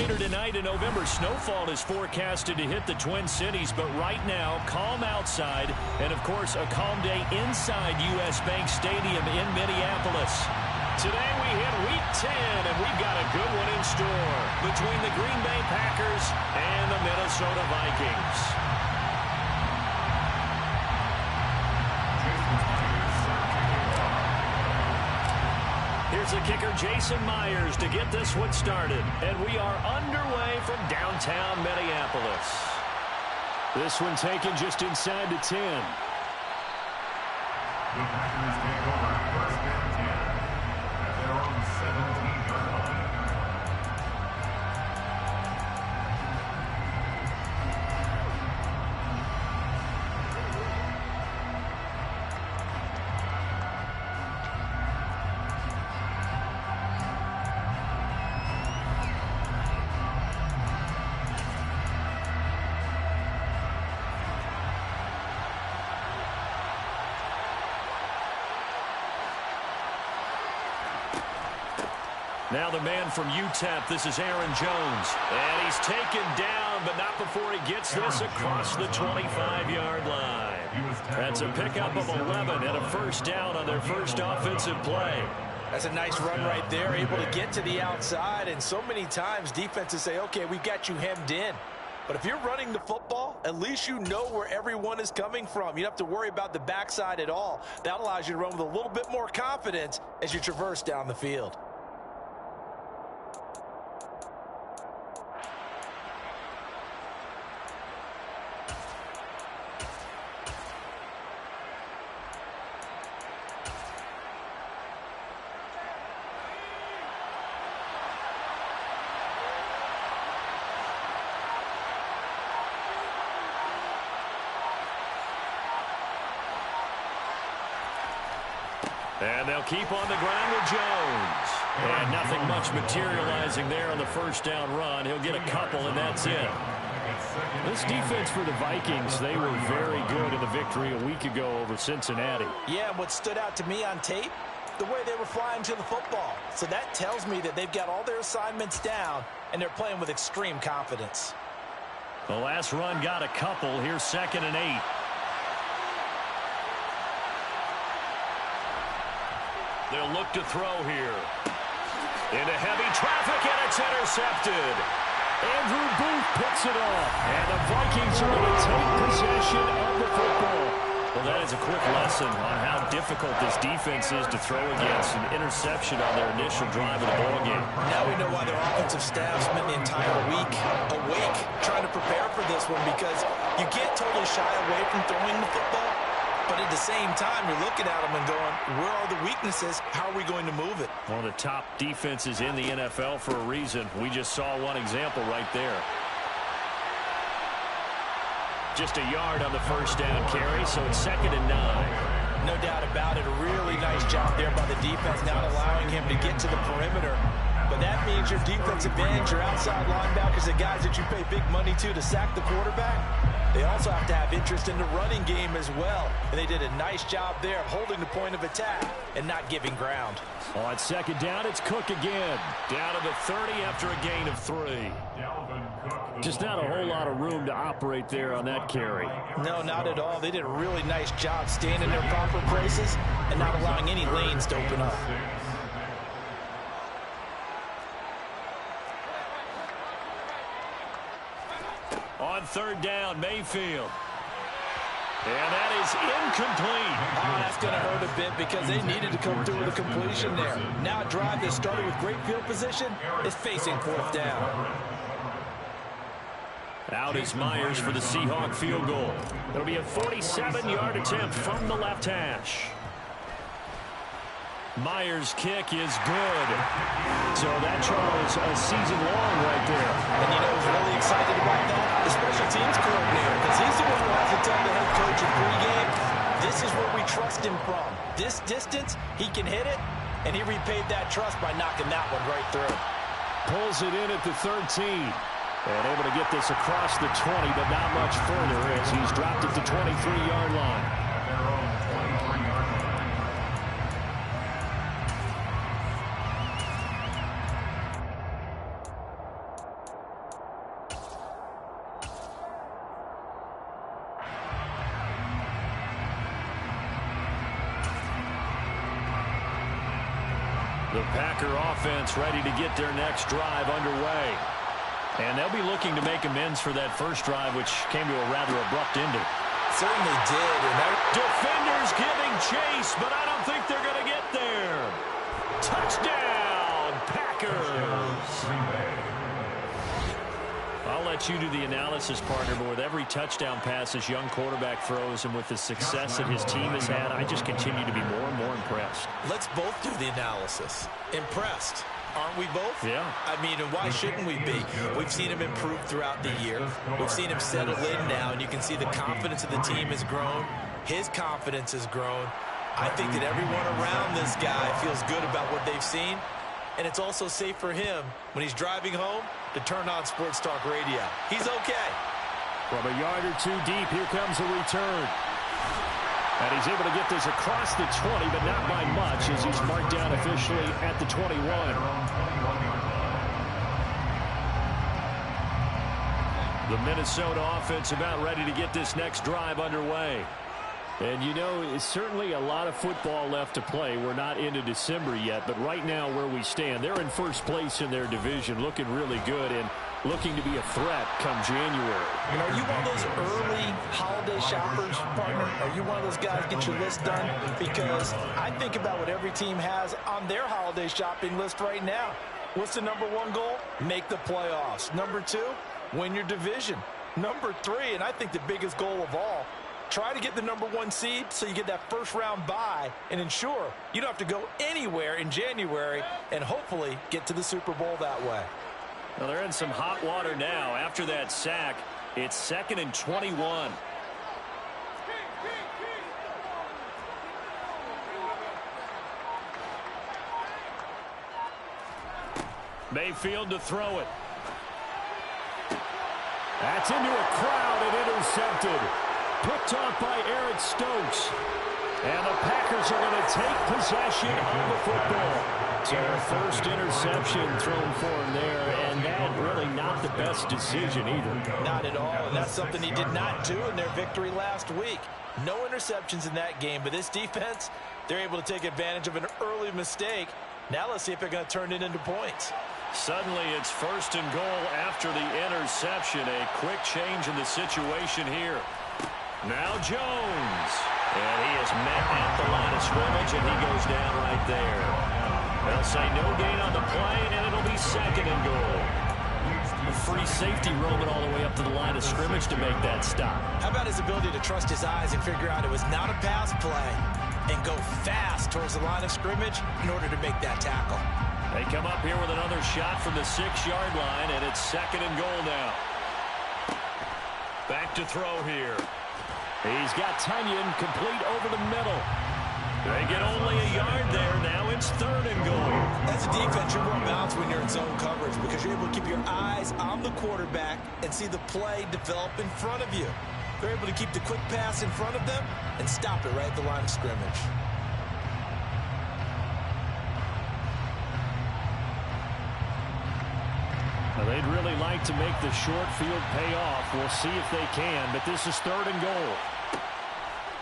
Later tonight, a November snowfall is forecasted to hit the Twin Cities, but right now, calm outside, and of course, a calm day inside U.S. Bank Stadium in Minneapolis. Today we hit Week 10, and we've got a good one in store between the Green Bay Packers and the Minnesota Vikings. Here's the kicker, Jason Myers, to get this one started. And we are underway from downtown Minneapolis. This one taken just inside the 10. The Packers take over first and 10 at their own 17-yard line. Now the man from UTEP, this is Aaron Jones. And he's taken down, but not before he gets this across the 25-yard line. That's a pickup of 11 and a first down on their first offensive play. That's a nice run right there, able to get to the outside. And so many times defenses say, okay, we've got you hemmed in. But if you're running the football, at least you know where everyone is coming from. You don't have to worry about the backside at all. That allows you to run with a little bit more confidence as you traverse down the field. And they'll keep on the ground with Jones. And nothing much materializing there on the first down run. He'll get a couple, and that's it. This defense for the Vikings, they were very good in the victory a week ago over Cincinnati. Yeah, what stood out to me on tape, the way they were flying to the football. So that tells me that they've got all their assignments down, and they're playing with extreme confidence. The last run got a couple. Here's 2nd and 8. They'll look to throw here. Into heavy traffic, and it's intercepted. Andrew Booth picks it off. And the Vikings are going to take possession of the football. Well, that is a quick lesson on how difficult this defense is to throw against an interception on their initial drive of the ballgame. Now we know why their offensive staff spent the entire week awake trying to prepare for this one, because you can't totally shy away from throwing the football. But at the same time, you're looking at them and going, where are the weaknesses? How are we going to move it? One of the top defenses in the NFL for a reason. We just saw one example right there. Just a yard on the first down carry, so it's 2nd and 9. No doubt about it. A really nice job there by the defense, not allowing him to get to the perimeter. But that means your defensive ends, your outside linebackers, the guys that you pay big money to sack the quarterback, they also have to have interest in the running game as well. And they did a nice job there of holding the point of attack and not giving ground. On 2nd down, it's Cook again. Down to the 30 after a gain of 3. Just not a whole lot of room to operate there on that carry. No, not at all. They did a really nice job staying in their proper places and not allowing any lanes to open up. On 3rd down, Mayfield. And that is incomplete. Oh, that's going to hurt a bit because they needed to come through with a completion there. Now a drive that started with great field position is facing 4th down. Out is Myers for the Seahawk field goal. It'll be a 47-yard attempt from the left hash. Myers' kick is good. So that, Charles, a season long right there. And you know who's really excited about that? The special teams coordinator, because he's the one who has to tell the head coach in pregame, this is where we trust him from. This distance, he can hit it, and he repaid that trust by knocking that one right through. Pulls it in at the 13. And able to get this across the 20, but not much further as he's dropped at the 23-yard line. The Packer offense ready to get their next drive underway. And they'll be looking to make amends for that first drive, which came to a rather abrupt ending. Certainly did. And defenders giving chase, but I don't think they're going to get there. Touchdown, Packers. I'll let you do the analysis, partner, but with every touchdown pass this young quarterback throws and with the success that his team has had, I just continue to be more and more impressed. Let's both do the analysis. Impressed. Aren't we both? Yeah. I mean, and why shouldn't we be? We've seen him improve throughout the year. We've seen him settle in now, and you can see the confidence of the team has grown. His confidence has grown. I think that everyone around this guy feels good about what they've seen, and it's also safe for him when he's driving home to turn on Sports Talk Radio. He's okay. From a yard or two deep, here comes a return. And he's able to get this across the 20, but not by much as he's marked down officially at the 21. The Minnesota offense about ready to get this next drive underway. And, you know, it's certainly a lot of football left to play. We're not into December yet, but right now where we stand, they're in first place in their division, looking really good and looking to be a threat come January. And are you one of those early holiday shoppers, partner? Are you one of those guys get your list done? Because I think about what every team has on their holiday shopping list right now. What's the number one goal? Make the playoffs. Number two, win your division. Number three, and I think the biggest goal of all, try to get the number one seed so you get that first round bye and ensure you don't have to go anywhere in January and hopefully get to the Super Bowl that way. Well, they're in some hot water now. After that sack, it's 2nd and 21. Mayfield to throw it. That's into a crowd and intercepted. Picked off by Eric Stokes. And the Packers are going to take possession of the football. So first interception thrown for him there, and that really not the best decision either. Not at all, and that's something he did not do in their victory last week. No interceptions in that game, but this defense, they're able to take advantage of an early mistake. Now let's see if they're going to turn it into points. Suddenly it's 1st and goal after the interception. A quick change in the situation here. Now Jones. And he is met at the line of scrimmage, and he goes down right there. They'll say no gain on the play, and it'll be 2nd and goal. A free safety roaming all the way up to the line of scrimmage to make that stop. How about his ability to trust his eyes and figure out it was not a pass play and go fast towards the line of scrimmage in order to make that tackle? They come up here with another shot from the 6-yard line, and it's 2nd and goal now. Back to throw here. He's got Tunyon complete over the middle. They get only a yard there. Now it's 3rd and goal. As a defense, you're more balanced when you're in zone coverage because you're able to keep your eyes on the quarterback and see the play develop in front of you. They're able to keep the quick pass in front of them and stop it right at the line of scrimmage. Well, they'd really like to make the short field pay off. We'll see if they can, but this is 3rd and goal.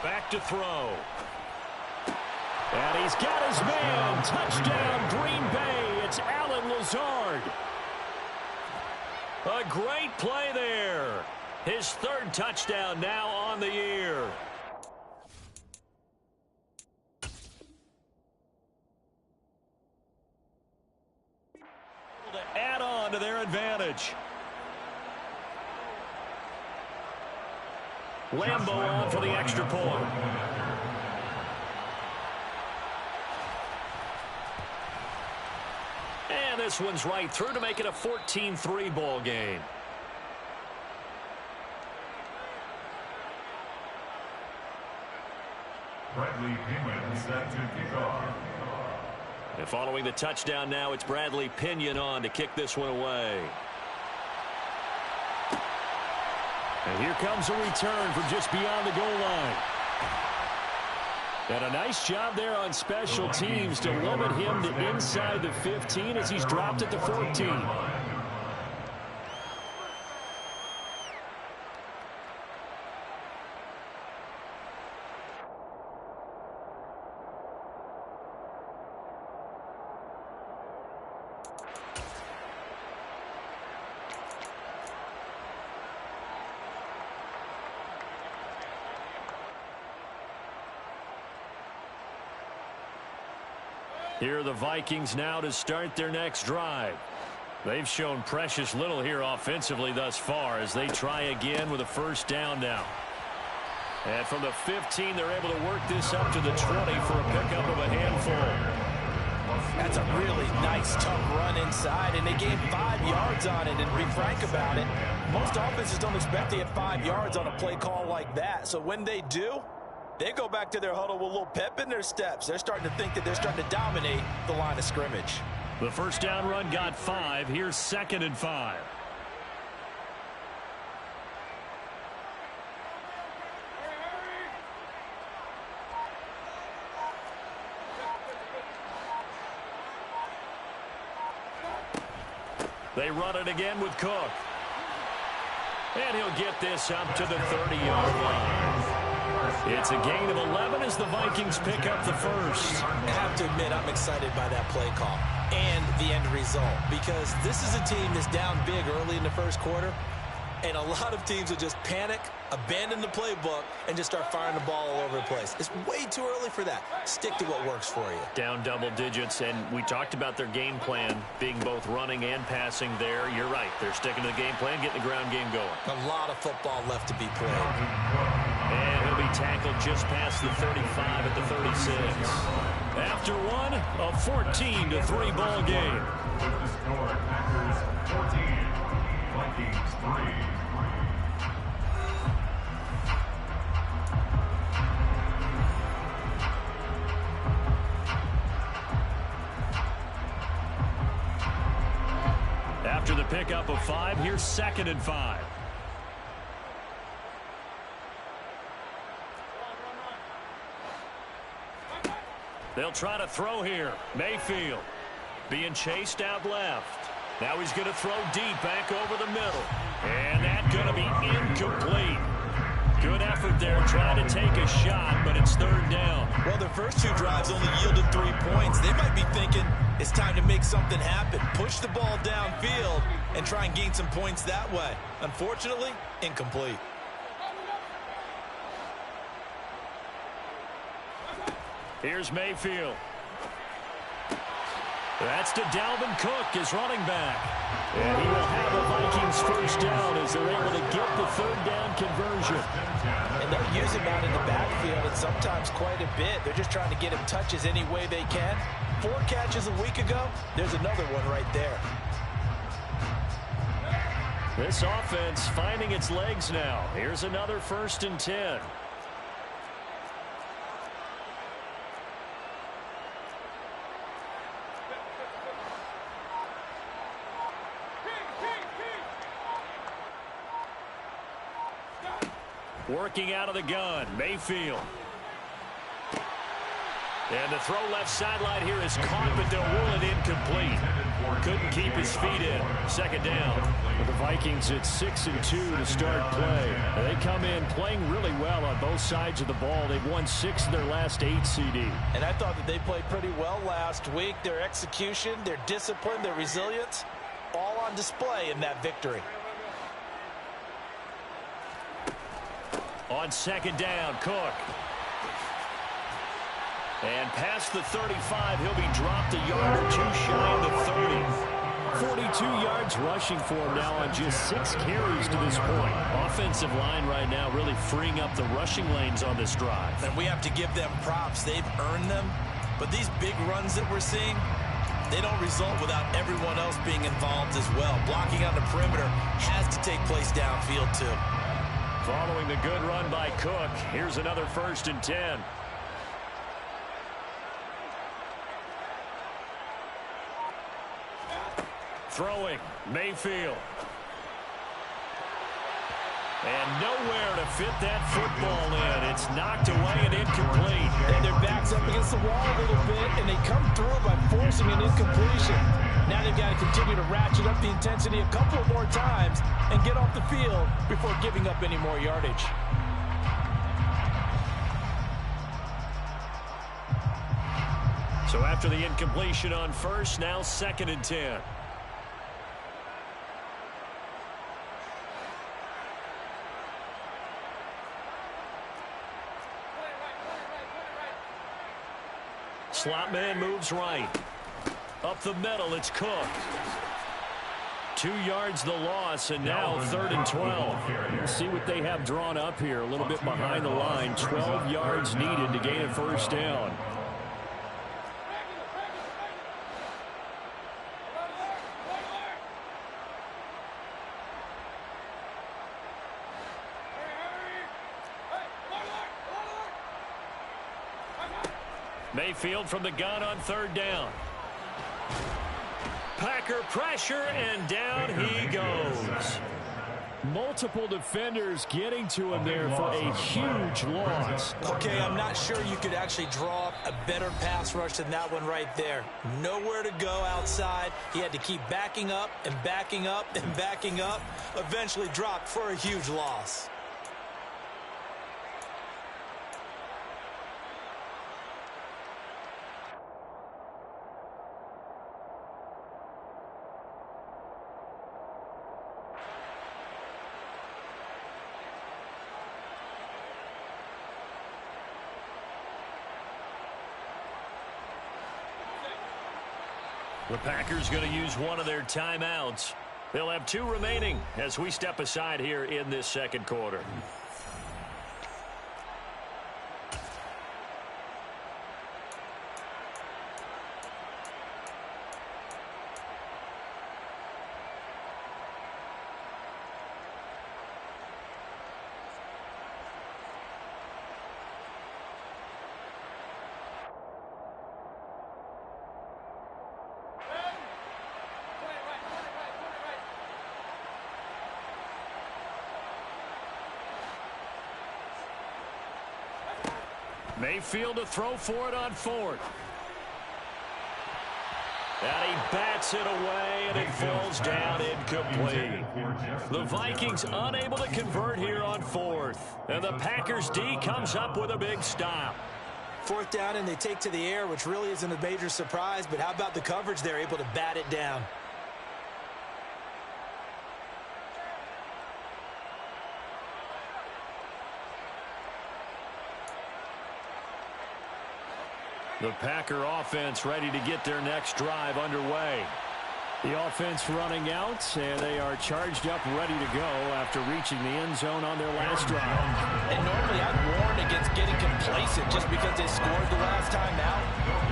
Back to throw. And he's got his man. Touchdown, Green Bay. It's Allen Lazard. A great play there. His 3rd touchdown now on the year. To add on to their advantage. Lambeau on for the extra point. And this one's right through to make it a 14-3 ball game. Bradley Pinion set to kick off. And following the touchdown now, it's Bradley Pinion on to kick this one away. And here comes a return from just beyond the goal line. And a nice job there on special teams to limit him to inside the 15 as he's dropped at the 14. Here are the Vikings now to start their next drive. They've shown precious little here offensively thus far as they try again with a first down now. And from the 15, they're able to work this up to the 20 for a pickup of a handful. That's a really nice, tough run inside, and they gained 5 yards on it. And to be frank about it, most offenses don't expect to get 5 yards on a play call like that. So when they do, they go back to their huddle with a little pep in their steps. They're starting to think that they're starting to dominate the line of scrimmage. The first down run got 5. Here's 2nd and 5. They run it again with Cook. And he'll get this up to the 30-yard line. It's a gain of 11 as the Vikings pick up the first. I have to admit, I'm excited by that play call and the end result, because this is a team that's down big early in the first quarter, and a lot of teams will just panic, abandon the playbook, and just start firing the ball all over the place. It's way too early for that. Stick to what works for you. Down double digits, and we talked about their game plan being both running and passing there. You're right. They're sticking to the game plan, getting the ground game going. A lot of football left to be played. And he'll be tackled just past the 35 at the 36. After one, a 14-3 ball game. With the score, Packers 14, Vikings 3. After the pickup of 5, here's 2nd and 5. They'll try to throw here. Mayfield being chased out left. Now he's going to throw deep back over the middle. And that's going to be incomplete. Good effort there trying to take a shot, but it's 3rd down. Well, their first 2 drives only yielded 3 points. They might be thinking it's time to make something happen. Push the ball downfield and try and gain some points that way. Unfortunately, incomplete. Here's Mayfield. That's to Dalvin Cook, his running back. And he will have the Vikings first down as they're able to get the 3rd down conversion. And they'll use him out in the backfield, and sometimes quite a bit. They're just trying to get him touches any way they can. 4 catches a week ago. There's another one right there. This offense finding its legs now. Here's another 1st and 10. Working out of the gun, Mayfield. And the throw left sideline here is caught, but they'll rule it incomplete. Couldn't keep his feet in. 2nd down. For the Vikings, it's 6 and 2 to start play. They come in playing really well on both sides of the ball. They've won 6 of their last 8 CD. And I thought that they played pretty well last week. Their execution, their discipline, their resilience, all on display in that victory. On 2nd down, Cook. And past the 35, he'll be dropped a yard or 2 shy of the 30. 42 yards rushing for him now on just 6 carries to this point. Offensive line right now really freeing up the rushing lanes on this drive. And we have to give them props. They've earned them. But these big runs that we're seeing, they don't result without everyone else being involved as well. Blocking on the perimeter has to take place downfield too. Following the good run by Cook, here's another 1st and 10. Throwing, Mayfield. And nowhere to fit that football in. It's knocked away and incomplete. And their back's up against the wall a little bit, and they come through by forcing an incompletion. Now they've got to continue to ratchet up the intensity a couple more times and get off the field before giving up any more yardage. So after the incompletion on 1st, now 2nd and 10. Slot man moves right. Up the middle, it's Cook. 2 yards the loss, and now 3rd and 12. See what they have drawn up here. A little bit behind the line. 12 yards needed to gain a first down. Mayfield from the gun on 3rd down. Packer pressure, and down he goes. Multiple defenders getting to him there for a huge loss. Okay, I'm not sure you could actually draw up a better pass rush than that one right there. Nowhere to go outside. He had to keep backing up and backing up and backing up. Eventually dropped for a huge loss. The Packers going to use one of their timeouts. They'll have 2 remaining as we step aside here in this second quarter. Mayfield to throw for it on 4th. And he bats it away, and it falls down incomplete. The Vikings unable to convert here on 4th. And the Packers D comes up with a big stop. 4th down, and they take to the air, which really isn't a major surprise. But how about the coverage? They're able to bat it down. The Packer offense ready to get their next drive underway. The offense running out, and they are charged up, ready to go after reaching the end zone on their last drive. And normally I'd warn against getting complacent just because they scored the last time out.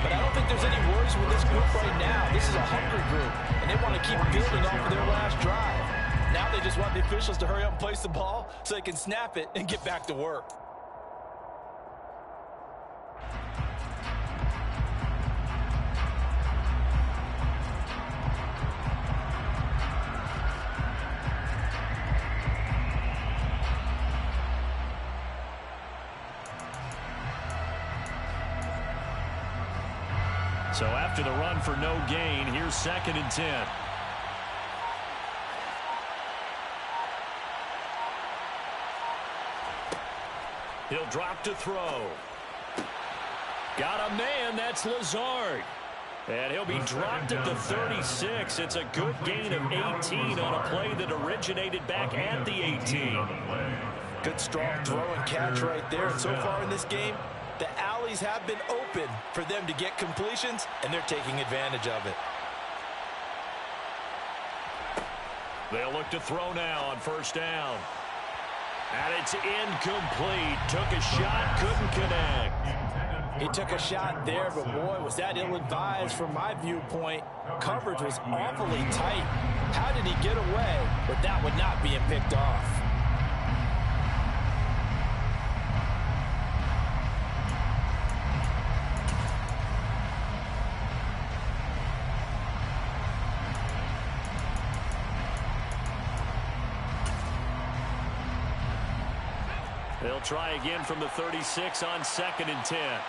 But I don't think there's any worries with this group right now. This is a hungry group, and they want to keep building off of their last drive. Now they just want the officials to hurry up and place the ball so they can snap it and get back to work. So after the run for no gain, here's 2nd and 10. He'll drop to throw. Got a man, that's Lazard. And he'll be dropped at the 36. It's a good gain of 18 on a play that originated back at the 18. Good strong throw and catch right there. And so far in this game, the alleys have been open for them to get completions, and they're taking advantage of it. They'll look to throw now on 1st down. And it's incomplete. Took a shot, couldn't connect. He took a shot there, but boy, was that ill-advised from my viewpoint. Coverage was awfully tight. How did he get away with that one not being picked off? They'll try again from the 36 on 2nd and 10.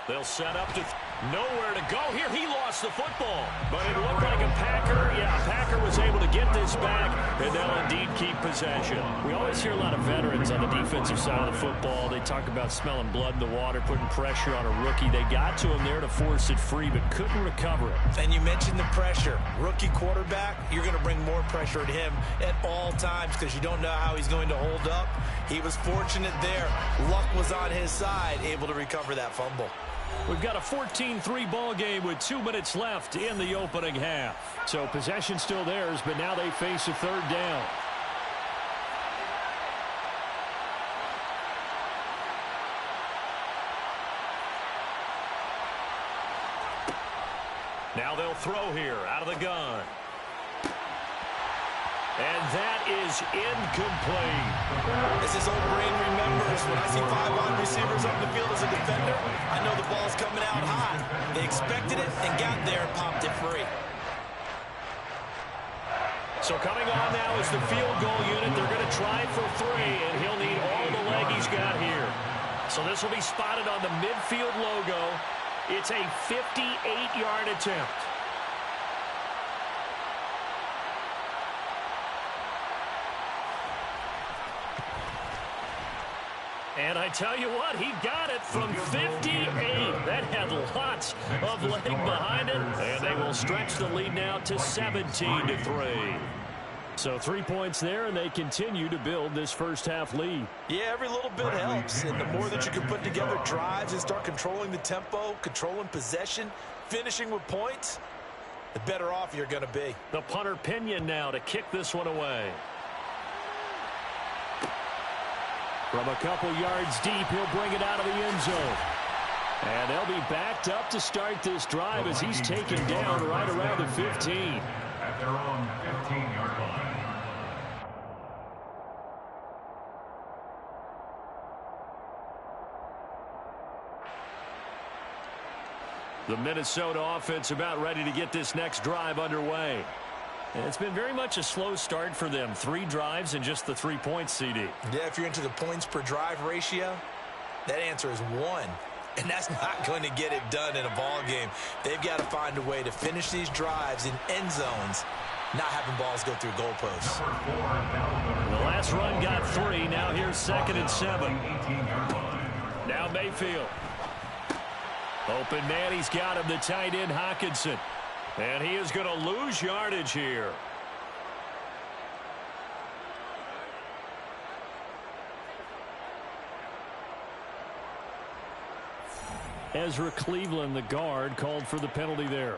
They'll set up to Nowhere to go here. He lost the football. But it looked like a Packer. Yeah, Packer was able to get this back and now indeed keep possession. We always hear a lot of veterans on the defensive side of the football. They talk about smelling blood in the water, putting pressure on a rookie. They got to him there to force it free, but couldn't recover it. And you mentioned the pressure. Rookie quarterback, you're going to bring more pressure at him at all times because you don't know how he's going to hold up. He was fortunate there. Luck was on his side, able to recover that fumble. We've got a 14-3 ball game with 2 minutes left in the opening half. So possession still theirs, but now they face a third down. Now they'll throw here out of the gun. And that is incomplete. As his old brain remembers, when I see 5 wide receivers on the field as a defender, I know the ball's coming out high. They expected it and got there and popped it free. So coming on now is the field goal unit. They're going to try for 3, and he'll need all the leg he's got here. So this will be spotted on the midfield logo. It's a 58-yard attempt. And I tell you what, he got it from 58. That had lots of leg behind it. And they will stretch the lead now to 17-3. So 3 points there, and they continue to build this first half lead. Yeah, every little bit helps. And the more that you can put together drives and start controlling the tempo, controlling possession, finishing with points, the better off you're going to be. The punter Pinion now to kick this one away. From a couple yards deep, he'll bring it out of the end zone. And they'll be backed up to start this drive as he's taken down right around the 15. At their own 15-yard line. The Minnesota offense about ready to get this next drive underway. And it's been very much a slow start for them. 3 drives and just the 3 points, CD. Yeah, if you're into the points per drive ratio, that answer is 1. And that's not going to get it done in a ball game. They've got to find a way to finish these drives in end zones, not having balls go through goalposts. The last run got 3. Now here's 2nd and 7. Now Mayfield. Open man, he's got him, the tight end Hockenson. And he is going to lose yardage here. Ezra Cleveland, the guard, called for the penalty there.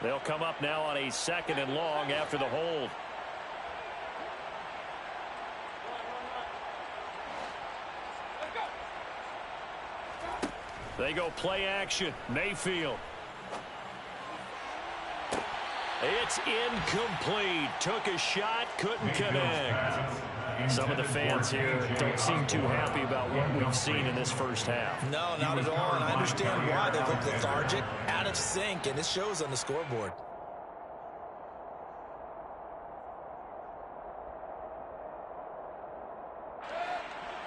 They'll come up now on a 2nd and long after the hold. They go play action. Mayfield. It's incomplete. Took a shot, couldn't connect. Some of the fans here don't seem too happy about what we've seen in this first half. No, not at all, and I understand why. They look lethargic, out of sync, and it shows on the scoreboard.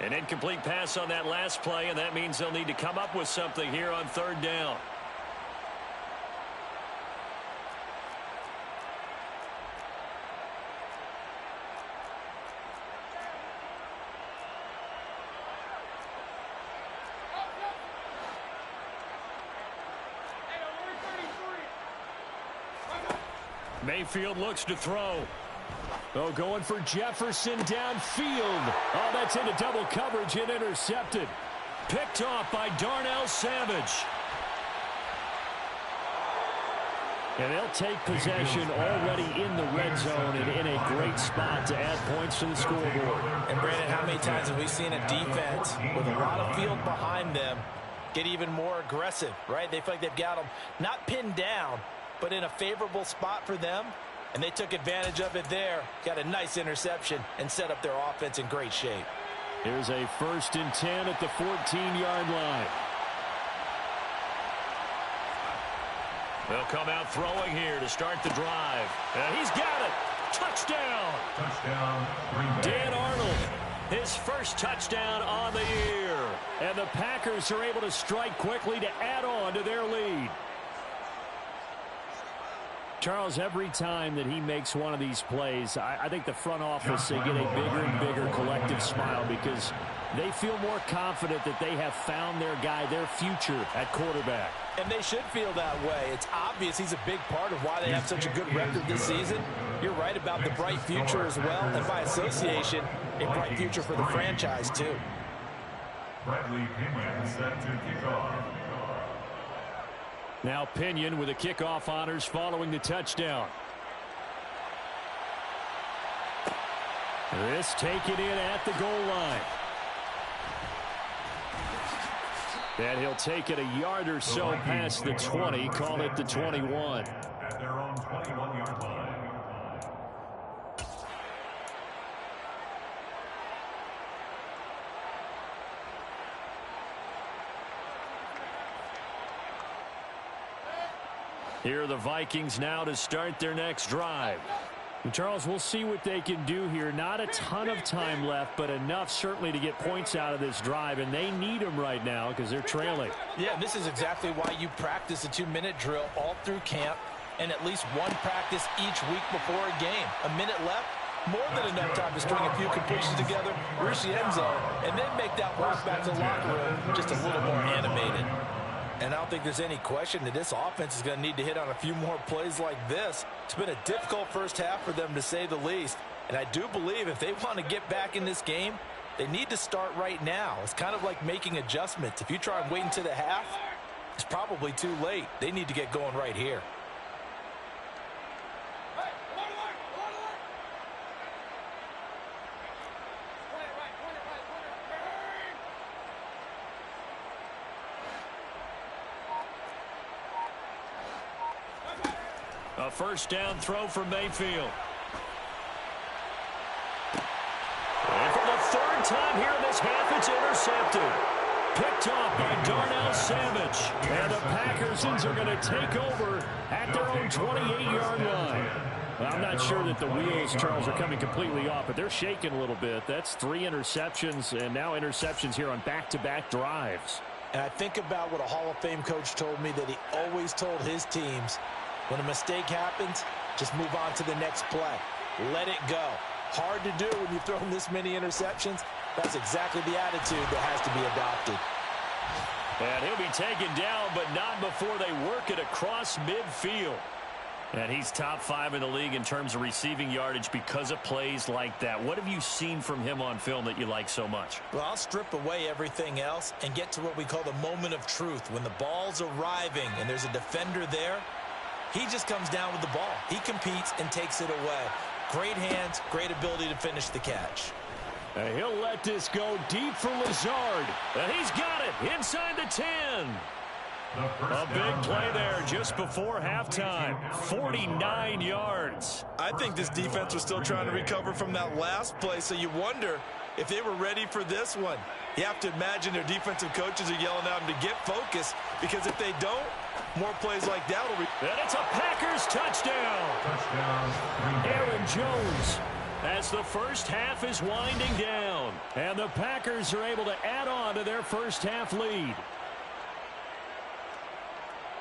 An incomplete pass on that last play, and that means they'll need to come up with something here on 3rd down. Mayfield looks to throw. Oh, going for Jefferson downfield. Oh, that's into double coverage and intercepted. Picked off by Darnell Savage. And they'll take possession already in the red zone and in a great spot to add points to the scoreboard. And, Brandon, how many times have we seen a defense with a lot of field behind them get even more aggressive, right? They feel like they've got them not pinned down, but in a favorable spot for them. And they took advantage of it there. Got a nice interception and set up their offense in great shape. Here's a 1st and 10 at the 14-yard line. They'll come out throwing here to start the drive. And he's got it. Touchdown. Touchdown, Green Bay. Dan Arnold, his first touchdown on the year. And the Packers are able to strike quickly to add on to their lead. Charles, every time that he makes one of these plays, I think the front office, they get a bigger and bigger collective smile because they feel more confident that they have found their guy, their future at quarterback. And they should feel that way. It's obvious he's a big part of why they have such a good record this season. You're right about the bright future as well, and by association, a bright future for the franchise too. Bradley Pinion set to kick off. Now Pinion with the kickoff honors following the touchdown. This taken in at the goal line. And he'll take it a yard or so past the 20, call it the 21. At their own 21-yard line. Here are the Vikings now to start their next drive. And Charles, we'll see what they can do here. Not a ton of time left, but enough certainly to get points out of this drive, and they need them right now because they're trailing. Yeah, this is exactly why you practice a 2-minute drill all through camp and at least one practice each week before a game. A minute left, more than enough time to string a few completions together, reach the end zone, and then make that walk back to the locker room just a little more animated. And I don't think there's any question that this offense is going to need to hit on a few more plays like this. It's been a difficult first half for them, to say the least. And I do believe if they want to get back in this game, they need to start right now. It's kind of like making adjustments. If you try and wait until the half, it's probably too late. They need to get going right here. A first down throw for Mayfield. And for the third time here in this half, it's intercepted. Picked off by Darnell Savage. And the Packersons are going to take over at their own 28-yard line. Well, I'm not sure that the wheels, Charles, are coming completely off, but they're shaking a little bit. That's 3 interceptions, and now interceptions here on back-to-back drives. And I think about what a Hall of Fame coach told me that he always told his teams, when a mistake happens, just move on to the next play. Let it go. Hard to do when you've thrown this many interceptions. That's exactly the attitude that has to be adopted. And he'll be taken down, but not before they work it across midfield. And he's top 5 in the league in terms of receiving yardage because of plays like that. What have you seen from him on film that you like so much? Well, I'll strip away everything else and get to what we call the moment of truth. When the ball's arriving and there's a defender there, he just comes down with the ball. He competes and takes it away. Great hands, great ability to finish the catch. And he'll let this go deep for Lazard. And he's got it inside the 10. A big play there just before halftime. 49 yards. I think this defense was still trying to recover from that last play, so you wonder if they were ready for this one. You have to imagine their defensive coaches are yelling at them to get focused, because if they don't, more plays like that will be. And it's a Packers touchdown. Aaron Jones, as the first half is winding down. And the Packers are able to add on to their first half lead.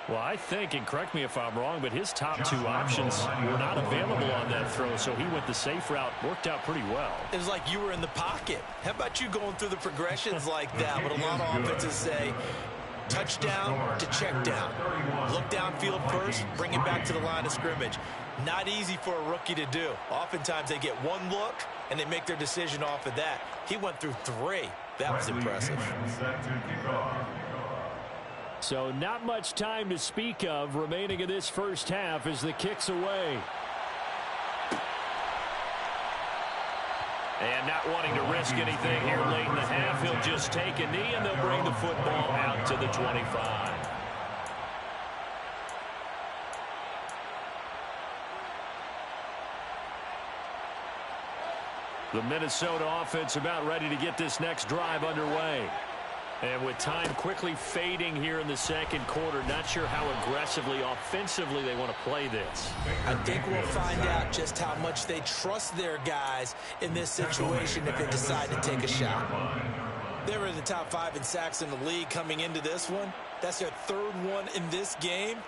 Well, I think, and correct me if I'm wrong, but his top 2 options were not available on that throw, so he went the safe route. Worked out pretty well. It was like you were in the pocket. How about you going through the progressions like that? What a lot of offenses say, touchdown to check down. Look downfield first, bring it back to the line of scrimmage. Not easy for a rookie to do. Oftentimes they get one look, and they make their decision off of that. He went through 3. That was impressive. So not much time to speak of remaining in this first half as the kick's away. And not wanting to risk anything here late in the half, he'll just take a knee and they'll bring the football out to the 25. The Minnesota offense about ready to get this next drive underway. And with time quickly fading here in the second quarter, not sure how aggressively, offensively they want to play this. I think we'll find out just how much they trust their guys in this situation if they decide to take a shot. They were in the top 5 in sacks in the league coming into this one. That's their 3rd one in this game.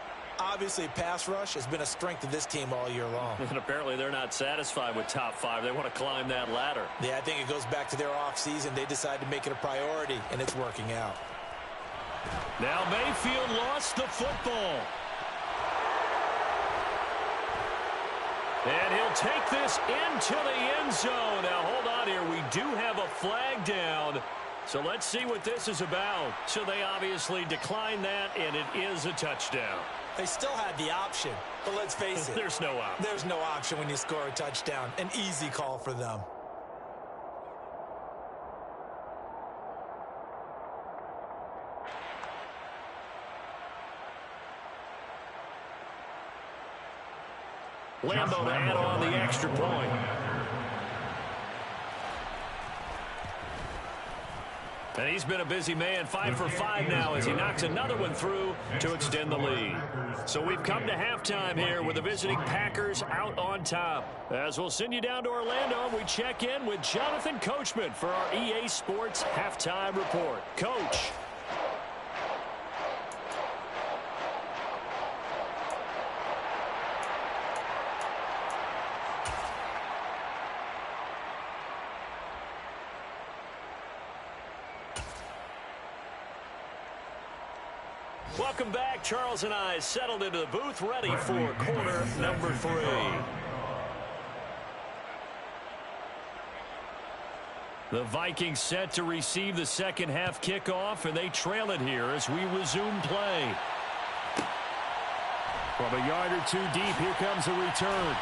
Obviously, pass rush has been a strength of this team all year long. And apparently they're not satisfied with top 5. They want to climb that ladder. Yeah, I think it goes back to their offseason. They decided to make it a priority, and it's working out. Now Mayfield lost the football. And he'll take this into the end zone. Now, hold on here. We do have a flag down. So let's see what this is about. So they obviously declined that, and it is a touchdown. They still had the option, but let's face it. There's no option. There's no option when you score a touchdown. An easy call for them. Lambo to add on the extra point. And he's been a busy man, 5 for 5 now as he knocks another one through to extend the lead. So we've come to halftime here with the visiting Packers out on top. As we'll send you down to Orlando, and we check in with Jonathan Coachman for our EA Sports Halftime Report. Coach. Welcome back. Charles and I settled into the booth, ready for quarter number 3. The Vikings set to receive the second half kickoff, and they trail it here as we resume play. From a yard or 2 deep, here comes a return.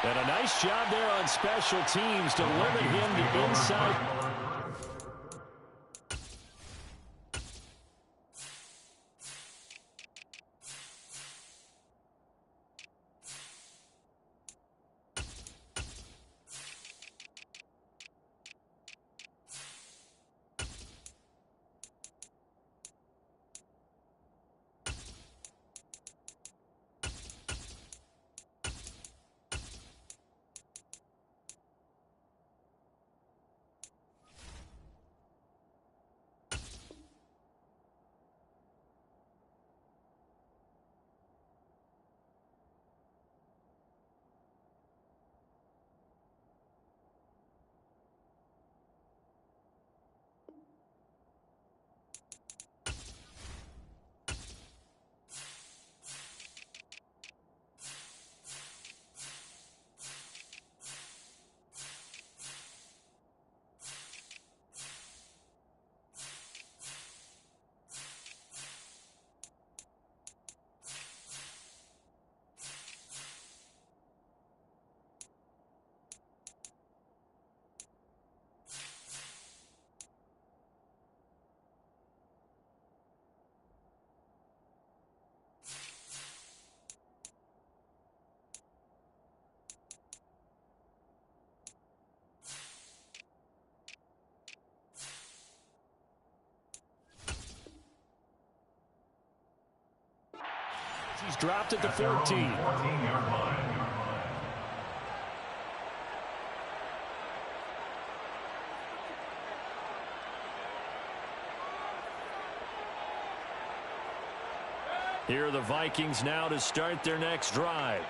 And a nice job there on special teams to limit him to inside. He's dropped at the 14. Here are the Vikings now to start their next drive.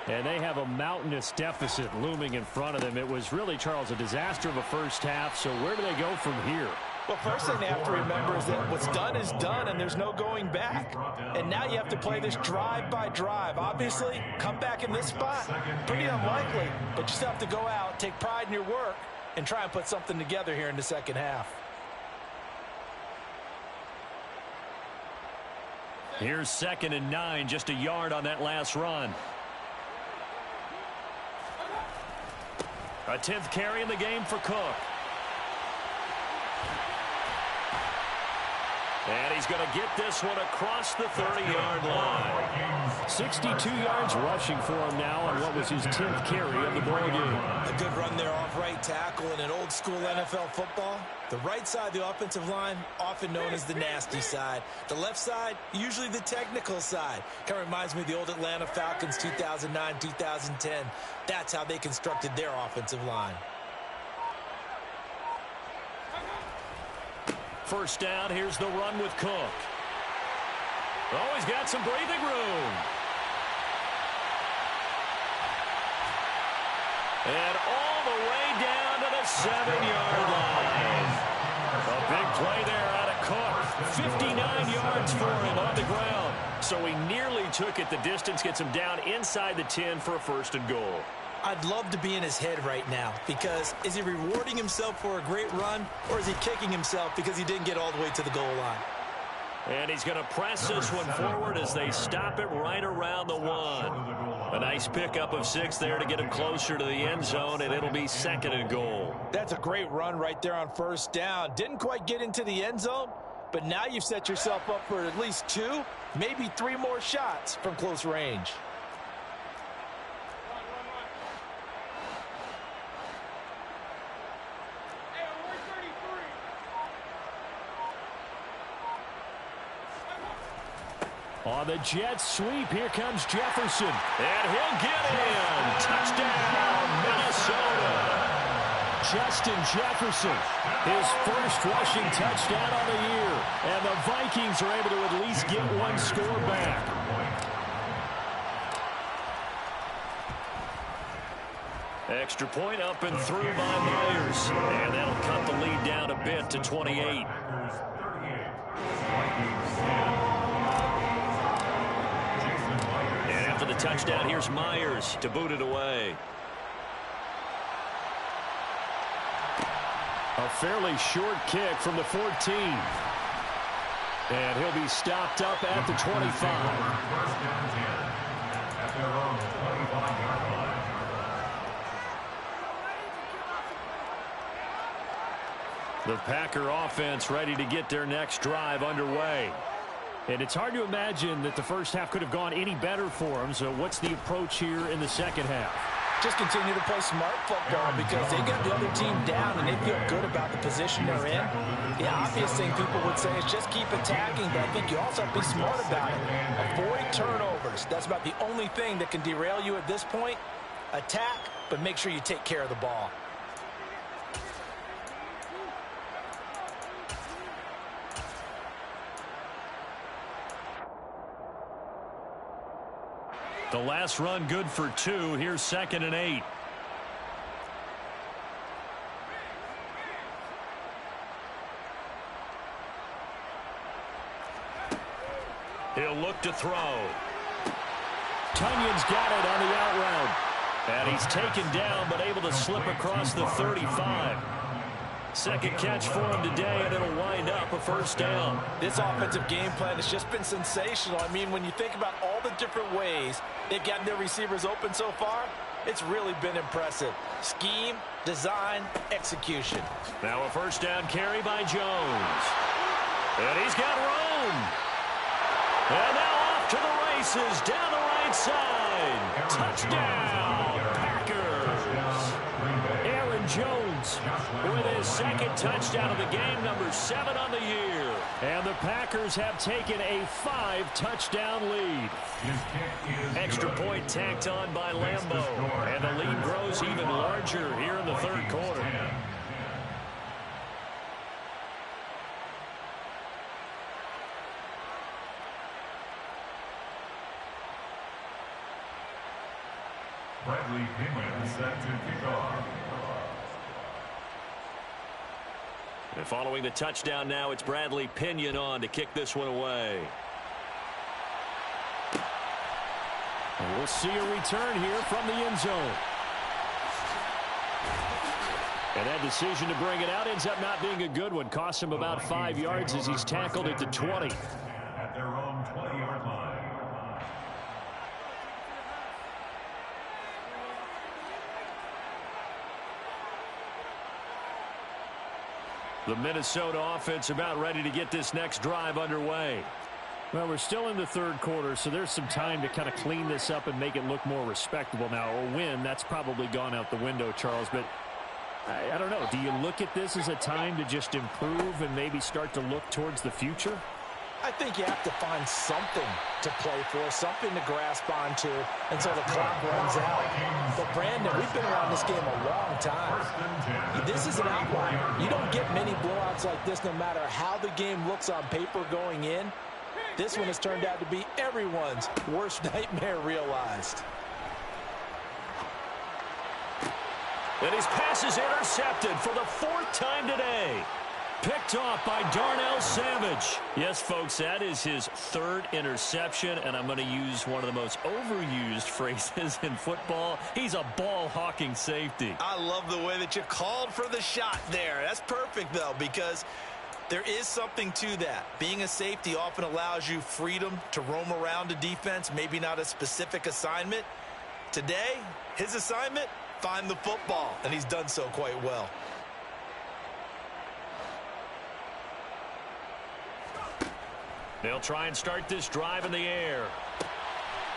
And they have a mountainous deficit looming in front of them. It was really, Charles, a disaster of a first half. So where do they go from here? Well, first thing they have to remember is that what's done is done, and there's no going back. And now you have to play this drive by drive. Obviously, come back in this spot, pretty unlikely, but you still have to go out, take pride in your work, and try and put something together here in the second half. Here's 2nd and 9, just a yard on that last run. A 10th carry in the game for Cook. And he's going to get this one across the 30-yard line. 62 yards rushing for him now on what was his 10th carry of the ball game. A good run there off right tackle in an old-school NFL football. The right side of the offensive line, often known as the nasty side. The left side, usually the technical side. Kind of reminds me of the old Atlanta Falcons 2009, 2010. That's how they constructed their offensive line. First down, here's the run with Cook. Oh, he's got some breathing room. And all the way down to the 7-yard line. A big play there out of Cook. 59 yards for him on the ground. So he nearly took it the distance, gets him down inside the 10 for a 1st and goal. I'd love to be in his head right now, because is he rewarding himself for a great run, or is he kicking himself because he didn't get all the way to the goal line? And he's going to press this one forward as they stop it right around the 1. A nice pickup of 6 there to get him closer to the end zone, and it'll be 2nd and goal. That's a great run right there on 1st down. Didn't quite get into the end zone, but now you've set yourself up for at least 2, maybe 3 more shots from close range. On the jet sweep, here comes Jefferson. And he'll get in. Touchdown, Minnesota. Justin Jefferson, his first rushing touchdown on the year. And the Vikings are able to at least get one score back. Extra point up and through by Myers. And that'll cut the lead down a bit to 28. For the touchdown, here's Myers to boot it away. A fairly short kick from the 14. And he'll be stopped up at the 25. The Packer offense ready to get their next drive underway. And it's hard to imagine that the first half could have gone any better for them. So what's the approach here in the second half? Just continue to play smart football, because they get the other team down and they feel good about the position they're in. The obvious thing people would say is just keep attacking, but I think you also have to be smart about it. Avoid turnovers. That's about the only thing that can derail you at this point. Attack, but make sure you take care of the ball. The last run good for 2. Here's 2nd and 8. He'll look to throw. Tunyon's got it on the out route. And he's taken down, but able to slip across the 35. Second catch for him today, and it'll wind up a 1st down. This offensive game plan has just been sensational. I mean, when you think about all the different ways they've gotten their receivers open so far, it's really been impressive. Scheme, design, execution. Now a 1st down carry by Jones. And he's got room. And now off to the races down the right side. Touchdown, Packers. Aaron Jones with his 2nd touchdown of the game, number 7 on the year. And the Packers have taken a 5-touchdown lead. Extra point tacked on by Lambeau. And the lead grows even larger here in the 3rd quarter. Bradley Pinion set to kick off. And following the touchdown now, it's Bradley Pinion on to kick this one away. And we'll see a return here from the end zone. And that decision to bring it out ends up not being a good one. Costs him about 5 yards as he's tackled at the 20. At their own 20-yard line. The Minnesota offense about ready to get this next drive underway. Well, we're still in the third quarter, so there's some time to kind of clean this up and make it look more respectable. Now, a win, that's probably gone out the window, Charles, but I don't know. Do you look at this as a time to just improve and maybe start to look towards the future? I think you have to find something to play for, something to grasp onto until the clock runs out. But, Brandon, we've been around this game a long time. This is an outlier. You don't get many blowouts like this no matter how the game looks on paper going in. This one has turned out to be everyone's worst nightmare realized. And his pass is intercepted for the 4th time today. Picked off by Darnell Savage. Yes, folks, that is his 3rd interception, and I'm going to use one of the most overused phrases in football. He's a ball-hawking safety. I love the way that you called for the shot there. That's perfect, though, because there is something to that. Being a safety often allows you freedom to roam around a defense, maybe not a specific assignment. Today, his assignment, find the football, and he's done so quite well. They'll try and start this drive in the air.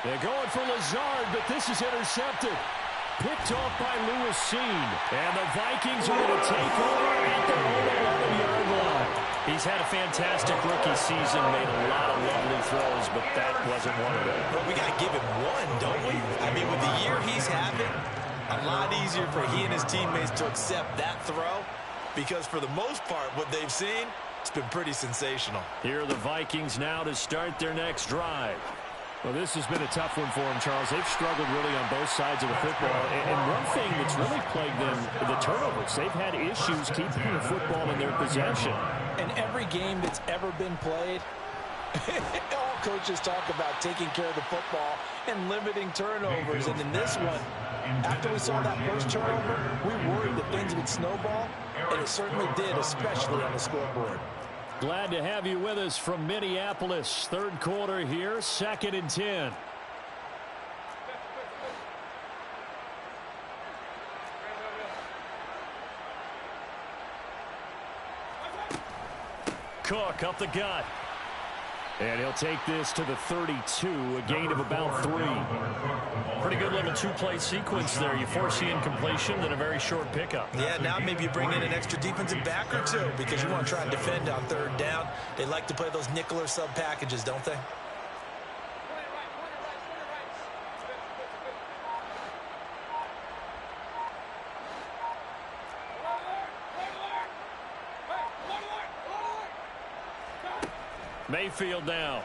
They're going for Lazard, but this is intercepted. Picked off by Lewis Seen. And the Vikings are going to take over at their own 11-yard line. He's had a fantastic rookie season, made a lot of lovely throws, but that wasn't one of them. But we got to give him one, don't we? I mean, with the year he's having, a lot easier for he and his teammates to accept that throw, because for the most part, what they've seen, it's been pretty sensational. Here are the Vikings now to start their next drive. Well, this has been a tough one for them, Charles. They've struggled really on both sides of the football. And one thing that's really plagued them, the turnovers. They've had issues keeping the football in their possession. And every game that's ever been played, all coaches talk about taking care of the football and limiting turnovers. And in this one, after we saw that first turnover, we worried that things would snowball, and it certainly did, especially on the scoreboard. Glad to have you with us from Minneapolis. Third quarter here, 2nd and 10. Cook up the gut. And he'll take this to the 32, a gain of about 3. Pretty good little two-play sequence there. You force the incompletion, then a very short pickup. Yeah, now maybe you bring in an extra defensive back or two because you want to try and defend on 3rd down. They like to play those nickel or sub packages, don't they? Mayfield now.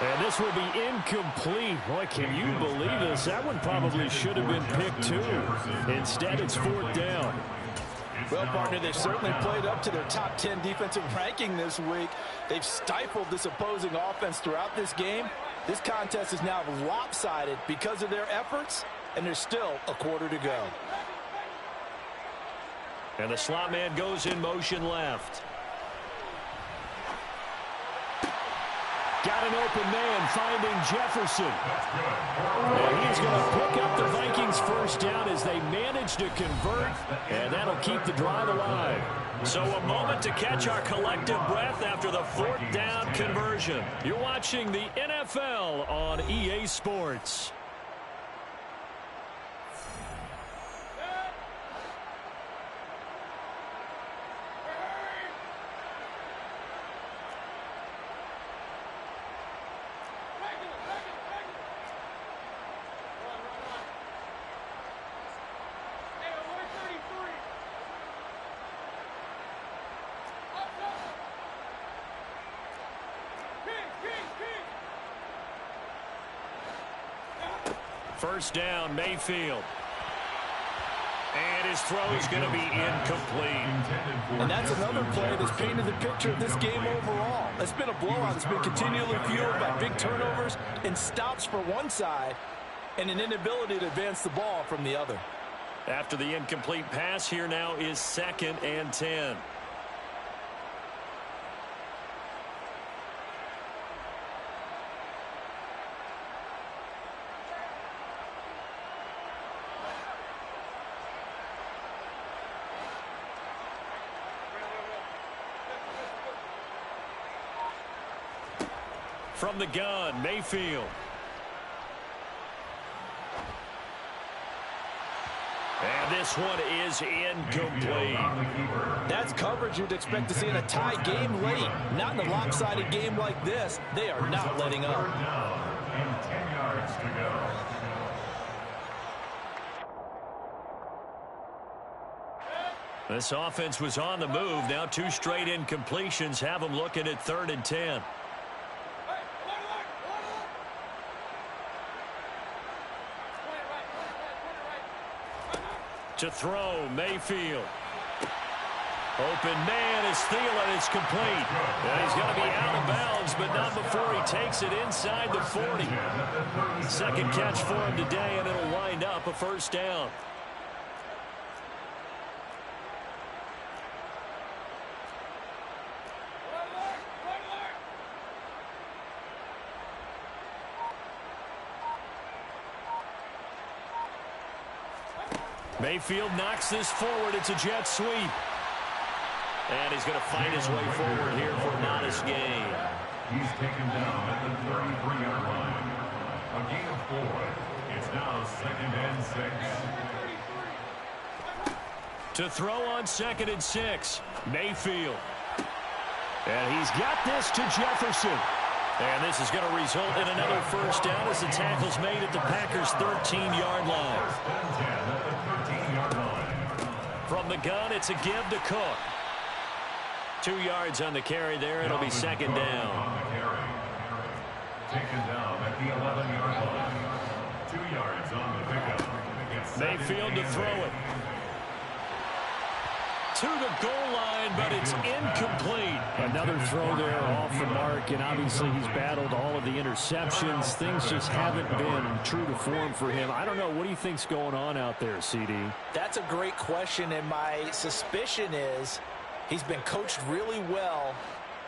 And this will be incomplete. Boy, can you believe this? That one probably should have been picked too. Instead, it's 4th down. Well, partner, they've certainly played up to their top 10 defensive ranking this week. They've stifled this opposing offense throughout this game. This contest is now lopsided because of their efforts, and there's still a quarter to go. And the slot man goes in motion left. Got an open man finding Jefferson. And he's going to pick up the Vikings' first down as they manage to convert, and that'll keep the drive alive. So a moment to catch our collective breath after the 4th down conversion. You're watching the NFL on EA Sports. First down, Mayfield. And his throw is going to be incomplete. And that's another play that's painted the picture of this game overall. It's been a blowout. It's been continually fueled by big turnovers and stops for one side and an inability to advance the ball from the other. After the incomplete pass, here now is 2nd and 10. From the gun, Mayfield. And this one is incomplete. That's coverage you'd expect to see in a tie game late. Not in a lopsided game like this. They are not letting up. Third down and 10 yards to go. This offense was on the move. Now 2 straight incompletions have them looking at 3rd and 10. To throw, Mayfield. Open man is Thielen. It's complete. And he's going to be out of bounds, but not before he takes it inside the 40. Second catch for him today, and it'll wind up a first down. Mayfield knocks this forward. It's a jet sweep. And he's going to fight his way forward here for an honest gain. He's taken down at the 33-yard line. A gain of 4. It's now 2nd and 6. To throw on 2nd and 6. Mayfield. And he's got this to Jefferson. And this is going to result in another first down as the tackle's made at the Packers' 13-yard line. From the gun, it's a give to Cook. 2 yards on the carry there. It'll be 2nd down. Taken down at the 11-yard line. 2 yards on the pickup. Mayfield to throw it. To the goal line, but it's incomplete. Another throw there off the mark, and obviously he's battled all of the interceptions. Things just haven't been true to form for him. I don't know. What do you think's going on out there, CD? That's a great question, and my suspicion is he's been coached really well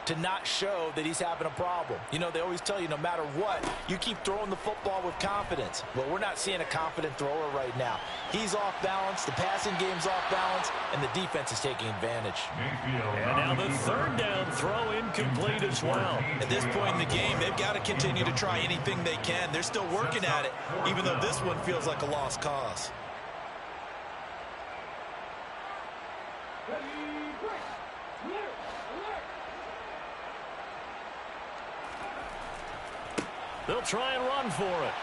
to not show that he's having a problem. You know, they always tell you no matter what, you keep throwing the football with confidence. Well, we're not seeing a confident thrower right now. He's off balance, the passing game's off balance, and the defense is taking advantage. And now the 3rd down throw incomplete as well. At this point in the game, they've got to continue to try anything they can. They're still working at it, even though this one feels like a lost cause. They'll try and run for it.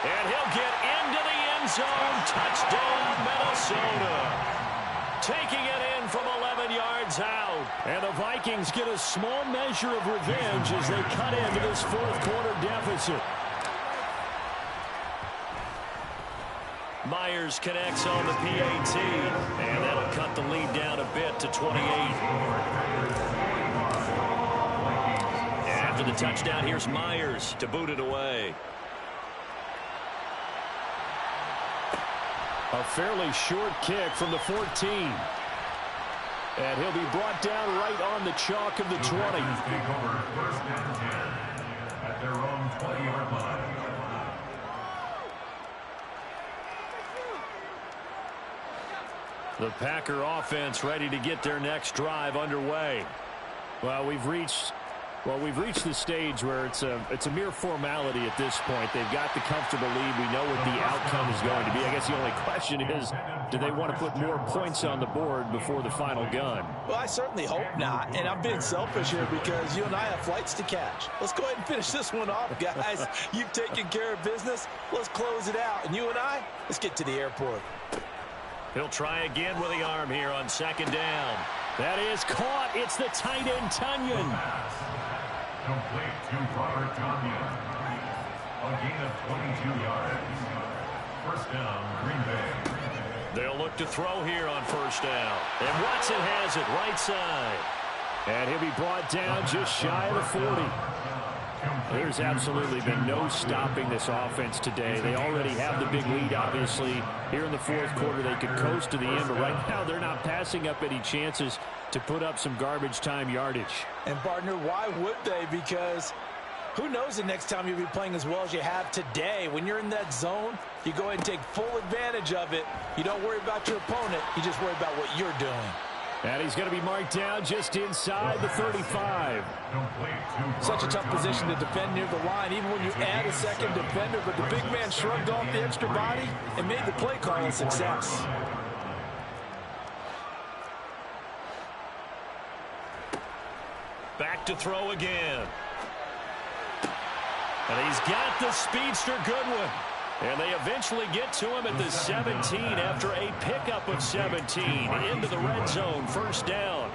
And he'll get into the end zone. Touchdown, Minnesota. Taking it in from 11 yards out. And the Vikings get a small measure of revenge as they cut into this 4th quarter deficit. Myers connects on the PAT. And that'll cut the lead down a bit to 28. After the touchdown, here's Myers to boot it away. A fairly short kick from the 14. And he'll be brought down right on the chalk of the 20. Take over 1st and 10 at their own 20-yard line. The Packer offense ready to get their next drive underway. Well, we've reached the stage where it's a mere formality at this point. They've got the comfortable lead. We know what the outcome is going to be. I guess the only question is, do they want to put more points on the board before the final gun? Well, I certainly hope not. And I'm being selfish here because you and I have flights to catch. Let's go ahead and finish this one off, guys. You've taken care of business. Let's close it out. And you and I, let's get to the airport. He'll try again with the arm here on 2nd down. That is caught. It's the tight end, Tunyon. Complete to Robert Tunyon. A gain of 22 yards. 1st down, Green Bay. They'll look to throw here on 1st down. And Watson has it right side. And he'll be brought down just shy of the 40. There's absolutely been no stopping this offense today. They already have the big lead, obviously. Here in the 4th quarter, they could coast to the end, but right now they're not passing up any chances to put up some garbage time yardage. And, partner, why would they? Because who knows the next time you'll be playing as well as you have today. When you're in that zone, you go ahead and take full advantage of it. You don't worry about your opponent. You just worry about what you're doing. And he's going to be marked down just inside the 35. Such a tough position to defend near the line, even when you add a second defender. But the big man shrugged off the extra body and made the play call a success. Back to throw again. And he's got the speedster Goodwin. And they eventually get to him at the 17 after a pickup of 17 into the red zone. First down.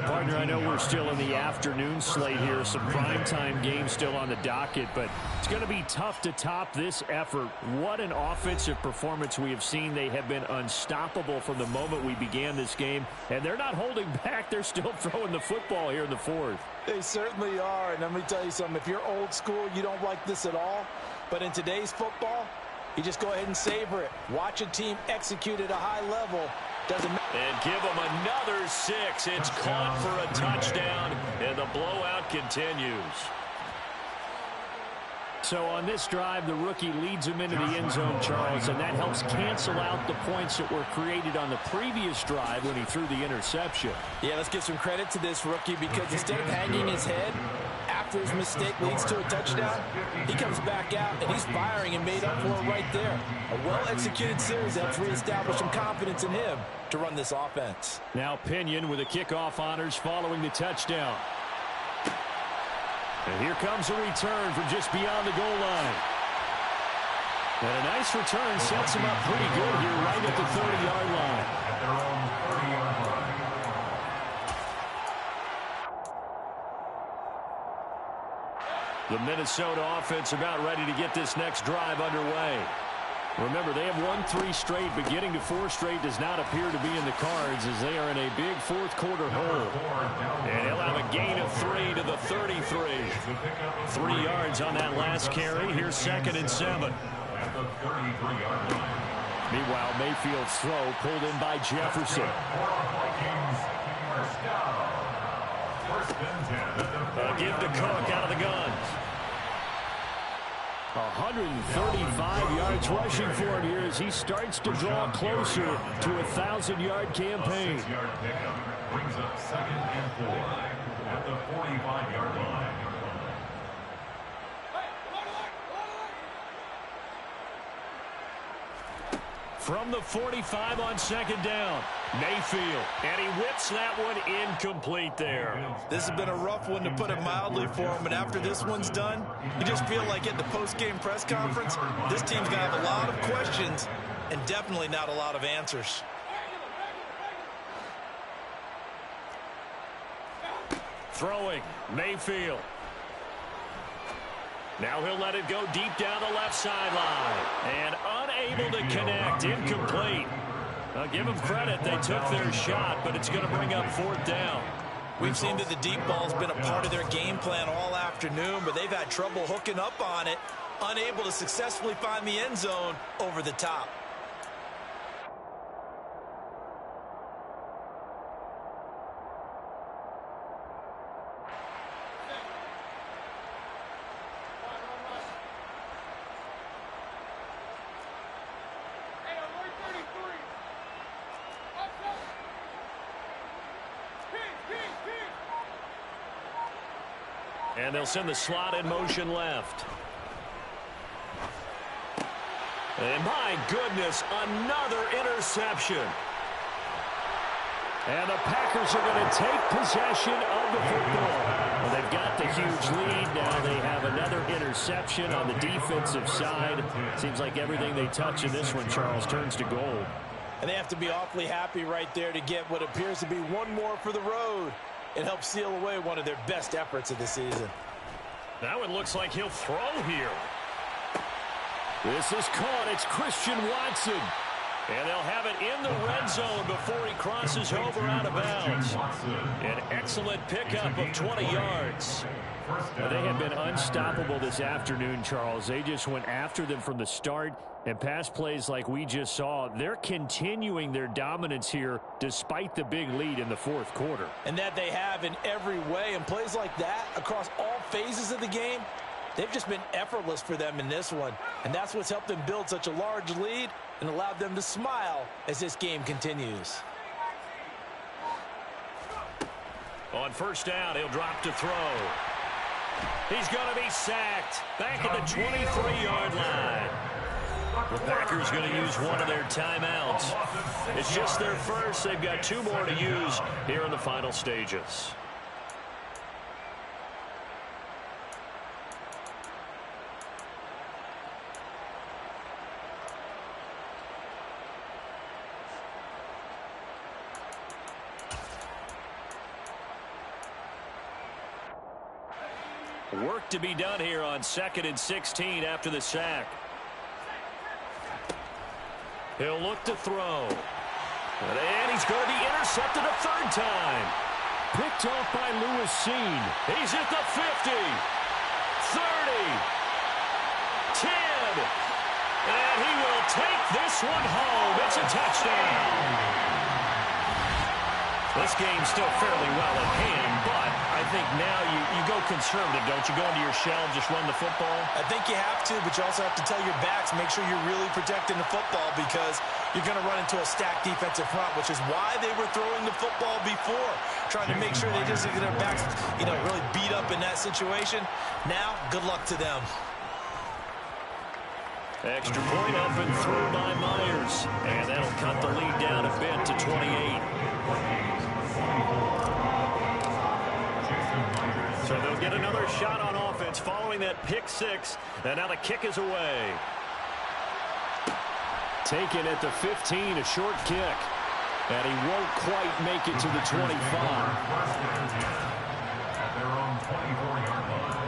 Partner, I know we're still in the afternoon slate here. Some primetime games still on the docket, but it's going to be tough to top this effort. What an offensive performance we have seen. They have been unstoppable from the moment we began this game, and they're not holding back. They're still throwing the football here in the fourth. They certainly are, and let me tell you something. If you're old school, you don't like this at all. But in today's football, you just go ahead and savor it. Watch a team execute at a high level. Doesn't matter. And give them another 6. It's caught for a touchdown, and the blowout continues. So on this drive, the rookie leads him into the end zone, Charles, and that helps cancel out the points that were created on the previous drive when he threw the interception. Yeah, let's give some credit to this rookie, because instead of hanging his head after his mistake leads to a touchdown, he comes back out and he's firing and made up for it right there. A well-executed series helps reestablish some confidence in him to run this offense. Now Pinion with the kickoff honors following the touchdown. And here comes a return from just beyond the goal line. And a nice return sets him up pretty good here right at the 30-yard line. At their own 30-yard line. The Minnesota offense about ready to get this next drive underway. Remember, they have won 3 straight, but getting to 4 straight does not appear to be in the cards as they are in a big fourth quarter hole. And he'll have a gain of 3 to the 33. 3 yards on that last carry. Here's 2nd and 7. At the 33-yard line. Meanwhile, Mayfield's throw pulled in by Jefferson. Give to Cook out of the gun. 135 yards rushing for him here as he starts to draw closer to a 1,000-yard campaign. 6-yard pickup brings up 2nd and 4 at the 45-yard line. From the 45 on 2nd down, Mayfield. And he whips that one incomplete there. This has been a rough one, to put it mildly, for him. And after this one's done, you just feel like at the post-game press conference, this team's going to have a lot of questions and definitely not a lot of answers. Throwing, Mayfield. Now he'll let it go deep down the left sideline. And unable to connect, incomplete. I'll give them credit, they took their shot, but it's going to bring up 4th down. We've seen that the deep ball's been a part of their game plan all afternoon, but they've had trouble hooking up on it, unable to successfully find the end zone over the top. And they'll send the slot in motion left. And my goodness, another interception. And the Packers are going to take possession of the football. Well, they've got the huge lead. Now they have another interception on the defensive side. Seems like everything they touch in this one, Charles, turns to gold. And they have to be awfully happy right there to get what appears to be one more for the road. It helps seal away one of their best efforts of the season. That one looks like he'll throw here. This is caught. It's Christian Watson. And they'll have it in the red zone before he crosses over out of bounds. An excellent pickup of 20 yards. They have been unstoppable this afternoon, Charles. They just went after them from the start, and pass plays like we just saw, they're continuing their dominance here despite the big lead in the fourth quarter. And that they have in every way, and plays like that across all phases of the game, they've just been effortless for them in this one. And that's what's helped them build such a large lead and allowed them to smile as this game continues. On first down, he'll drop to throw. He's going to be sacked back at the 23-yard line. The Packers going to use one of their timeouts. It's just their first. They've got 2 more to use here in the final stages. Work to be done here on 2nd and 16 after the sack. He'll look to throw. And he's going to be intercepted a 3rd time. Picked off by Lewis Seen. He's at the 50, 30, 10. And he will take this one home. It's a touchdown. This game's still fairly well at hand, but I think now you go conservative, don't you? Go into your shell and just run the football? I think you have to, but you also have to tell your backs, make sure you're really protecting the football because you're going to run into a stacked defensive front, which is why they were throwing the football before, trying to make sure they just get their backs, really beat up in that situation. Now, good luck to them. Extra point up and through by Myers. And that'll cut the lead down a bit to 28. So they'll get another shot on offense following that pick 6. And now the kick is away. Taken at the 15, a short kick. And he won't quite make it to the 25. At their own 24-yard line.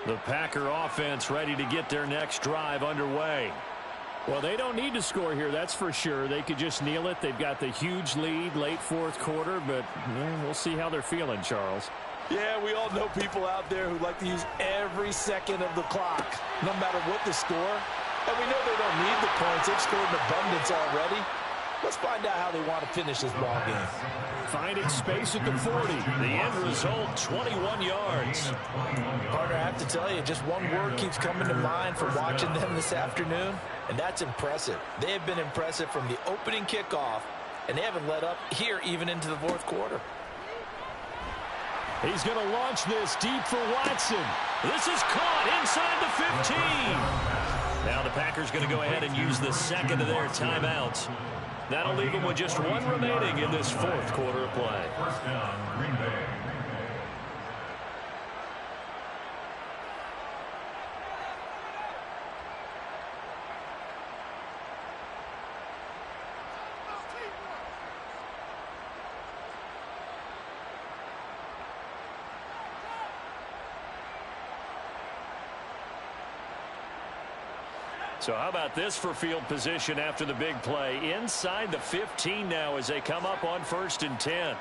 The Packer offense ready to get their next drive underway. Well, they don't need to score here, that's for sure. They could just kneel it. They've got the huge lead late 4th quarter, but we'll see how they're feeling, Charles. Yeah, we all know people out there who like to use every second of the clock, no matter what the score. And we know they don't need the points. They've scored in abundance already. Let's find out how they want to finish this ball game. Finding space at the 40. The end result, 21 yards. Partner, I have to tell you, just one word keeps coming to mind from watching them this afternoon, and that's impressive. They have been impressive from the opening kickoff, and they haven't let up here even into the 4th quarter. He's going to launch this deep for Watson. This is caught inside the 15. Now the Packers going to go ahead and use the 2nd of their timeouts. That'll leave them with just 1 remaining in this 4th quarter of play. First down, Green Bay. So how about this for field position after the big play? Inside the 15 now as they come up on 1st and 10.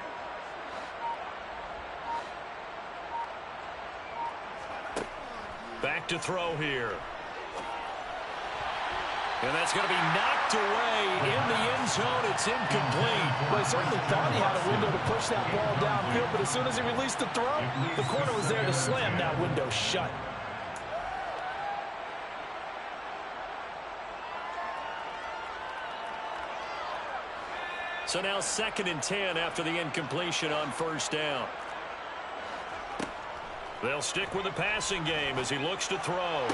Back to throw here. And that's going to be knocked away in the end zone. It's incomplete. Well, he certainly thought he had a window to push that ball downfield, but as soon as he released the throw, the corner was there to slam that window shut. So now 2nd and 10 after the incompletion on 1st down. They'll stick with the passing game as he looks to throw.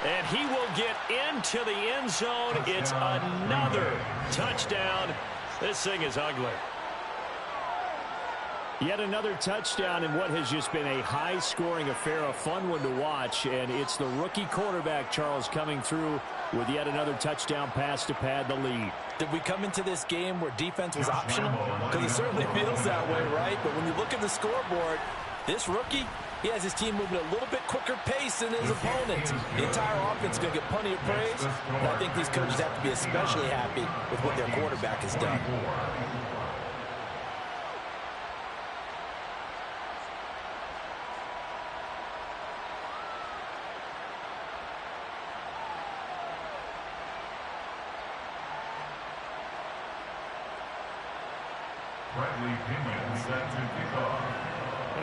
And he will get into the end zone. It's another touchdown. This thing is ugly. Yet another touchdown in what has just been a high-scoring affair, a fun one to watch. And it's the rookie quarterback, Charles, coming through with yet another touchdown pass to pad the lead. Did we come into this game where defense was optional? Because it certainly feels that way, right? But when you look at the scoreboard, this rookie, he has his team moving a little bit quicker pace than his opponents. The entire offense is going to get plenty of praise. And I think these coaches have to be especially happy with what their quarterback has done.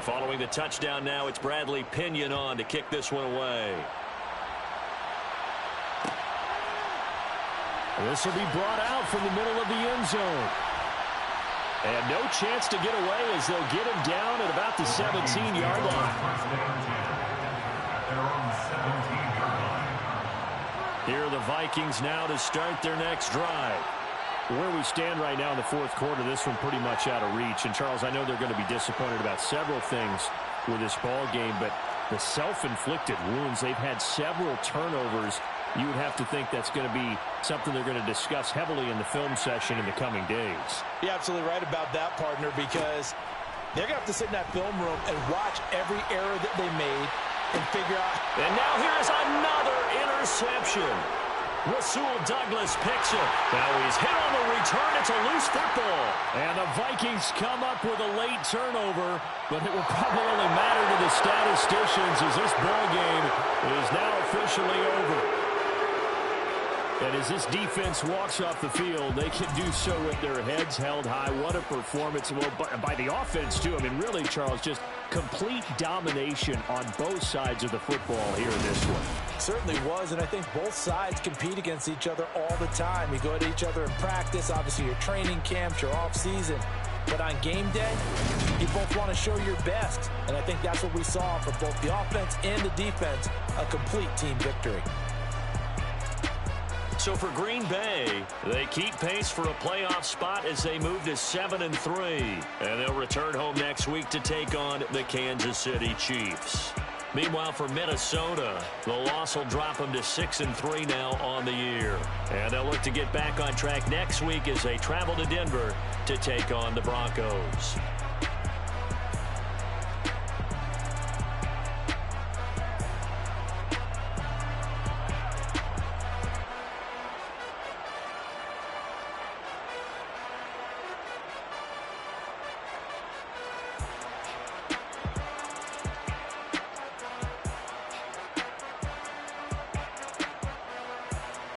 Following the touchdown now, it's Bradley Pinion on to kick this one away. This will be brought out from the middle of the end zone. And no chance to get away as they'll get him down at about the 17-yard line. Here are the Vikings now to start their next drive. Where we stand right now in the fourth quarter, this one pretty much out of reach. And, Charles, I know they're going to be disappointed about several things with this ball game, but the self-inflicted wounds, they've had several turnovers. You would have to think that's going to be something they're going to discuss heavily in the film session in the coming days. You're absolutely right about that, partner, because they're going to have to sit in that film room and watch every error that they made and figure out. And now here's another interception. Rasul Douglas picks it. Now he's hit on the return. It's a loose football. And the Vikings come up with a late turnover, but it will probably only matter to the statisticians as this ball game is now officially over. And as this defense walks off the field, they can do so with their heads held high. What a performance. Well, by the offense, too. I mean, really, Charles, just complete domination on both sides of the football here in this one. Certainly was, and I think both sides compete against each other all the time. You go at each other in practice, obviously your training camps, your off-season. But on game day, you both want to show your best. And I think that's what we saw from both the offense and the defense, a complete team victory. So for Green Bay, they keep pace for a playoff spot as they move to 7-3. And they'll return home next week to take on the Kansas City Chiefs. Meanwhile, for Minnesota, the loss will drop them to 6-3 now on the year. And they'll look to get back on track next week as they travel to Denver to take on the Broncos.